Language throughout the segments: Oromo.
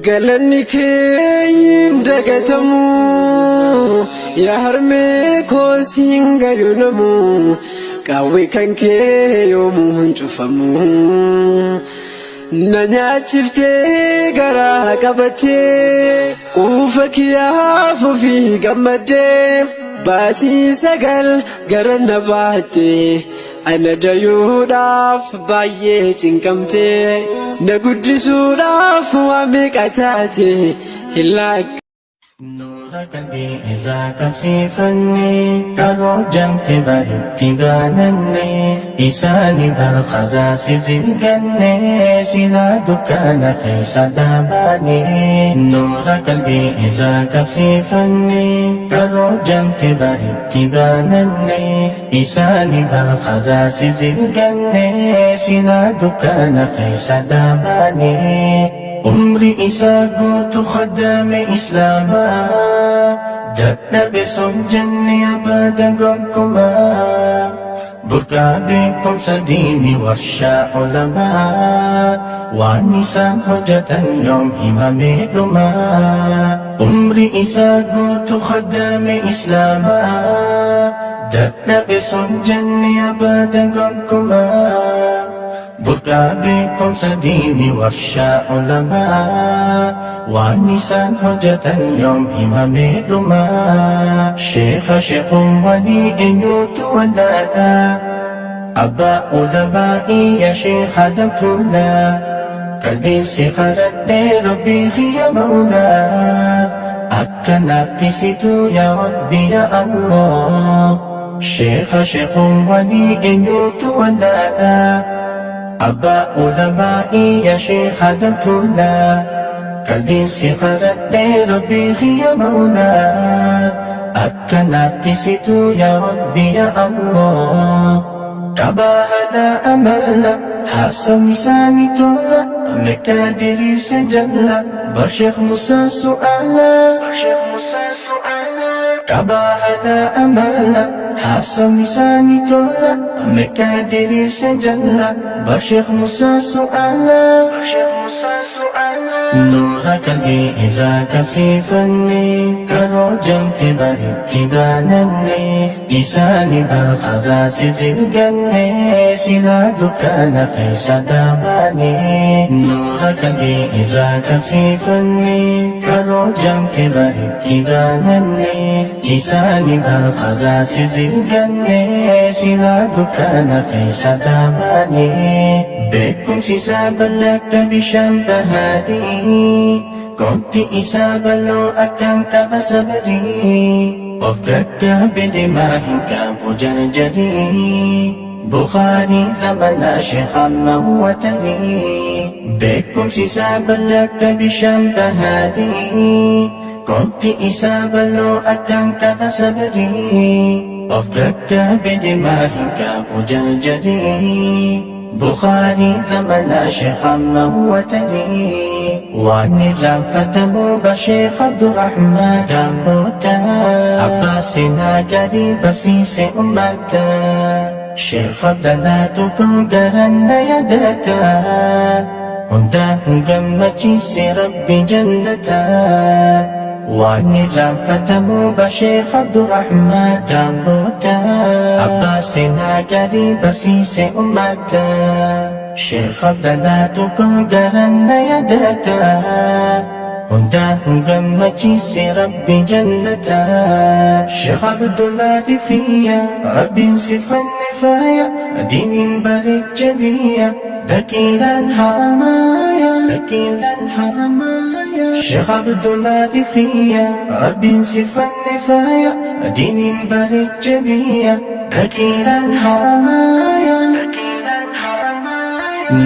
galanni kee dagatamu yaa harmee koos hin gayunamu qawwee kan kee yoomuu hin cufamu na nyaachiftee garaa qabattee quufa kiyyaaf ofii gammaddee baatii sagal gara na baattee ana dayuudhaaf baay'ee cinqamtee na guddisuudhaaf waa meeqa taate hin laakka. Nura qalbii irraa qabsiifannee karoo jamte bareetti baanannee isaanii barqaraa sirrii gannee silaa dukkaana keessa dhaabanee. Nura qalbii irraa qabsiifannee karoo jamte bareetti baanannee isaanii barqaraa sirrii gannee silaa dukkaana keessa dhaabanee. Umri isaa guutuu khadame islaamaa dadhabe som jenne abadan gonkumaa burqaa beekumsa diinii warshaa ulamaa waan isaan hojjetan yoom himamee dhumaa. Umri isaa guutuu khadame islaamaa dadhabe som jenne abadan gonkumaa burqaa beekumsa diinii warshaa ulamaa waan isaan hojjetan yoom himamee dhumaa. Sheekhuun walii eenyuutu wallaadha abbaa ulamaa'iya sheekha damtuulaa qalbiinsi qaradhee rabbii kiyya mawlaa akka naaftisituu yaa rabbi yaa Allah. Sheekhuun walii eenyuutu wallaadha abbaa ulamaa'iya sheekha damtuulaa qalbiinsi qaradhee rabbii kiyya mawlaa akka naaftisituu yaa rabbi yaa Allah. Qabaa haadhaa amala haasawni isaanii tola mekkaa diriirse jalla bar Sheekh Musaa su'aala. Qabaa haadhaa amala haasawni isaanii tola mekkaa diriirse jalla bar Sheekh Musaa su'aala. Nura qalbii irraa qabsiifannee karoo jamte bareetti baanannee isaanii barqaraa sirrii gannee silaa dukkaana keessa dhaabanee. Nura qalbii irraa qabsiifannee karoo jamte bareetti baanannee isaanii barqaraa sirrii gannee silaa dukkaana keessa dhaabanee. Beekumsi isaa bal'aakka bishaan bahaadii qomti isaa bal'oo akkaan qaba sabrii of gaggaabe deemaa hin qabu jarjarii Bukhaarii zamanaa Sheekh Mawwatarii. Beekumsi isaa bal'aakka bishaan bahaadii qomti isaa bal'oo akkaan qaba sabrii of gaggaabe deemaa hin qabu jarjarii Bukhaarii zamanaa Sheekh Mawwatarii. Waan irraanfatamuu bar Sheekh Abdurrahmaan Daamota abbaa seenaa gaarii barsiise ummata. Sheekh Abdallaa tokko garanna yaadata hundaan gammachiise rabbi jannata. Waan irraanfatamuu bar Sheekh Abdurrahmaan Daamota abbaa seenaa gaarii barsiise ummata. Sheekh Abdallaa tokko garanna yaadata hundaan gammachiise rabbi jannata. Sheekh Abdullah Difriya rabbiin si fannifaaya diiniin bareecha biyya dakiilaan haramaaya. Sheekh Abdullah Difriya rabbiin si fannifaaya diiniin bareecha biyya dakiilaan haramaaya.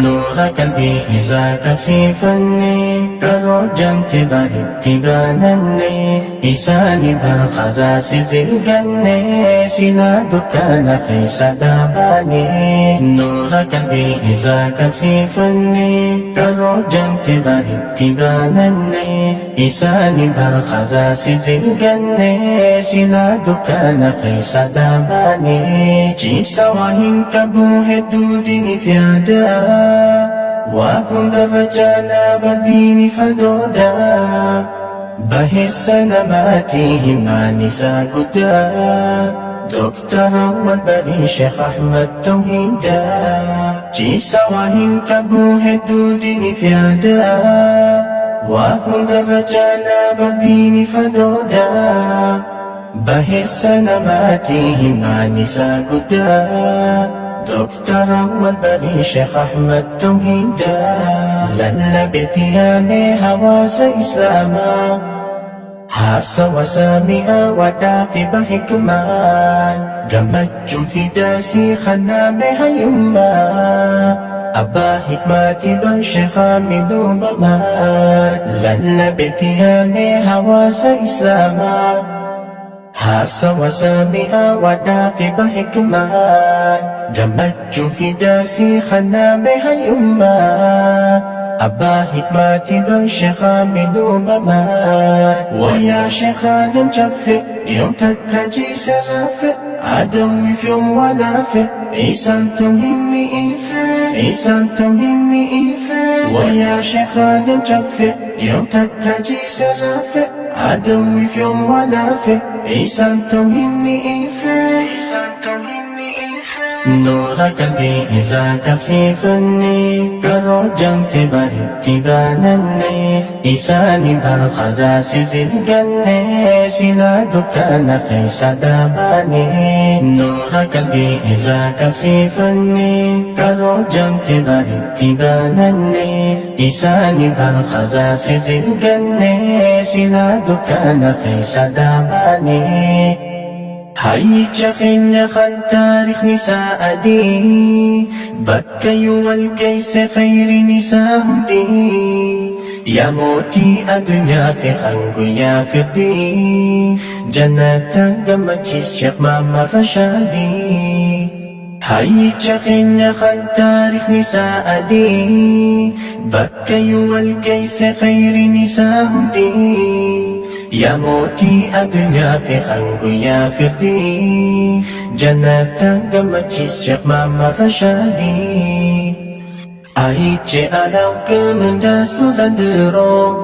Nura qalbii irraa qabsiifannee karoo jamte bareetti baanannee isaanii barqaraa sirrii gannee silaa dukkaana keessa dhaabanee. Nura qalbii irraa qabsiifannee karoo jamte bareetti baanannee isaanii barqaraa sirrii gannee silaa dukkaana keessa dhaabanee. Ciisa waa hin qabu hedduu diiniif yaada وهند الرجال بالدين فدودا بهس نماتهم نساء قدا دكتور أول بري شيخ أحمد توحيدا جيسا وهم كبوه الدودين في عدا وهند الرجال بالدين فدودا بهس نماتهم نساء قدا دكتور أول بري شيخ أحمد توحيدا للبت يا مهواس إسلاما حاس وسامئا ودافي بحكمان جمج في داسي خنامها يما أبا حكماتي بشيخ مدو بمان للبت يا مهواس إسلاما حاس وسامئا ودافي بحكمان جمج في داسي خنامها يما أبا حكماتي بشيخ مدو بمان ويا شيخ آدم جفي يوم تكجي سرافي عدوي في يوم ولافي إيسان توهيني إيفي إيسان توهيني إيفي ويا شيخ آدم جفي يوم تكجي سرافي عدوي في يوم ولافي إيسان توهيني إيفي إيسان توهيني إيفي نور قلبي إذا كبسيفني كروجم تباري تبانني إيساني بالخدا سر الجنة سلا دكان خيس داباني نور قلبي إذا كبسيفني كروجم تباري تبانني إيساني بالخدا سر الجنة سلا دكان خيس داباني هاي جخين خان تاريخ نساء دي بكي والكيس خير نساء دي يا موتي الدنيا في خنق يا فردي جنة قمتشيس شيخ ماما رشادي هاي جخين خان تاريخ نساء دي بكي والكيس خير نساء دي يا موتي الدنيا في خنق يا فردي جنة قمتشيس شيخ ماما رشادي أيتشي ألاو كمن داسو زندرو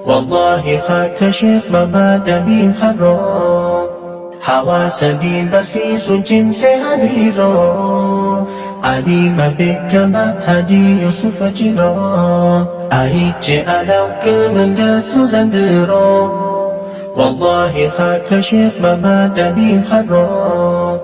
والله خاك شيخ ماما دبين خرو حواس دين برسيس جنس هريرو عليم بك ما هدي يوسف جيرو أيتشي ألاو كمن داسو زندرو والله خاك شيخ ماما دبين خرو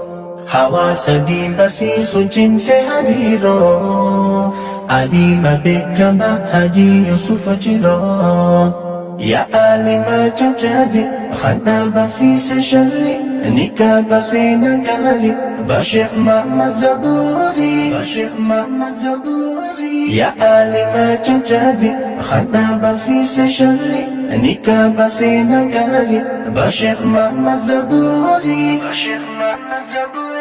حواس دين برسيس جنس هريرو عليم بك ما هدي يوسف جيرو يا آلما جوجادي خنا برسيس شري نكا بسينا قالي بشيخ محمد زبوري بشيخ محمد زبوري يا آلما جوجادي خنا برسيس شري نكا بسينا قالي بشيخ محمد زبوري بشيخ محمد زبوري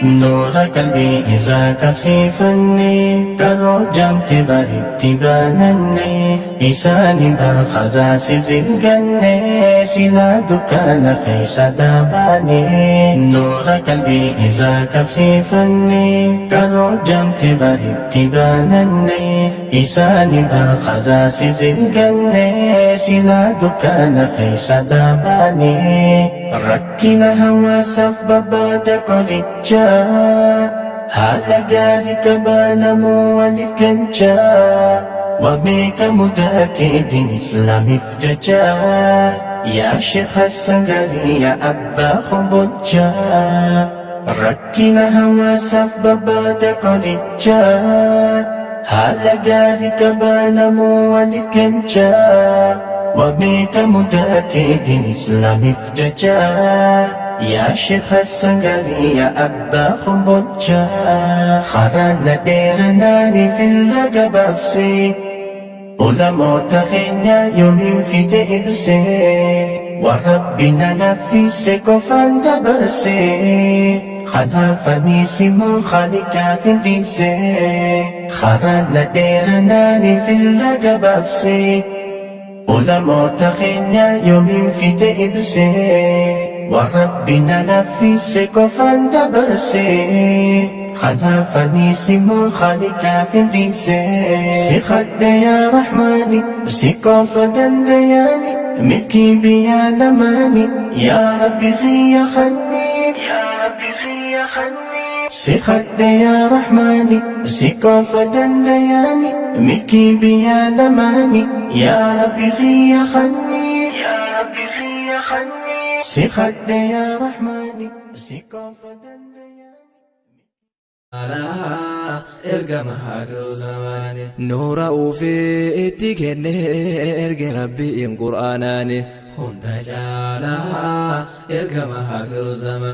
نور قلبي إذا كبسيفني كروجم تباري تبانني إيساني بالخدا سر الجنة سلا دكان خيس داباني نور قلبي إذا كبسيفني كروجم تباري تبانني إيساني بالخدا سر الجنة سلا دكان خيس داباني ركنا هوا سف بابا قريتشا هالا قاري كبانا مولف كنشا وبيك مداتي دين إسلامي فججا يا شيخ السنغاري يا أبا خبوتشا ركنا هوا سف بابا قريتشا هالا قاري كبانا مولف كنشا وبيك مداتي دين إسلامي فججا يا شيخ السنغاري يا أبا خبوتشا خرانا ديرناني في الرقب أبسي علماء تخينا يومين في دئبسي وربنا نفسي كفان دبرسي خلافني سمو خالقا في الريسي خرانا ديرناني في الرقب أبسي علماء تخينا يومين في دئبسي وربنا نفسي كفان دبرسي خلافني سمو خالقا في الريسي سيخد يا رحماني سيكوف دندياني ملكي بيا لماني يا ربي خي خني يا ربي خي خني سيخد يا رحماني سيكوف دندياني ملكي بيا لماني يا ربي خي خني يا ربي خي خني سيخد يا رحماني سيكوف دندياني ergama hakiru zamani نور وفي اتكن ارجع ربي قرآناني hunda jala ergama hakiru zamani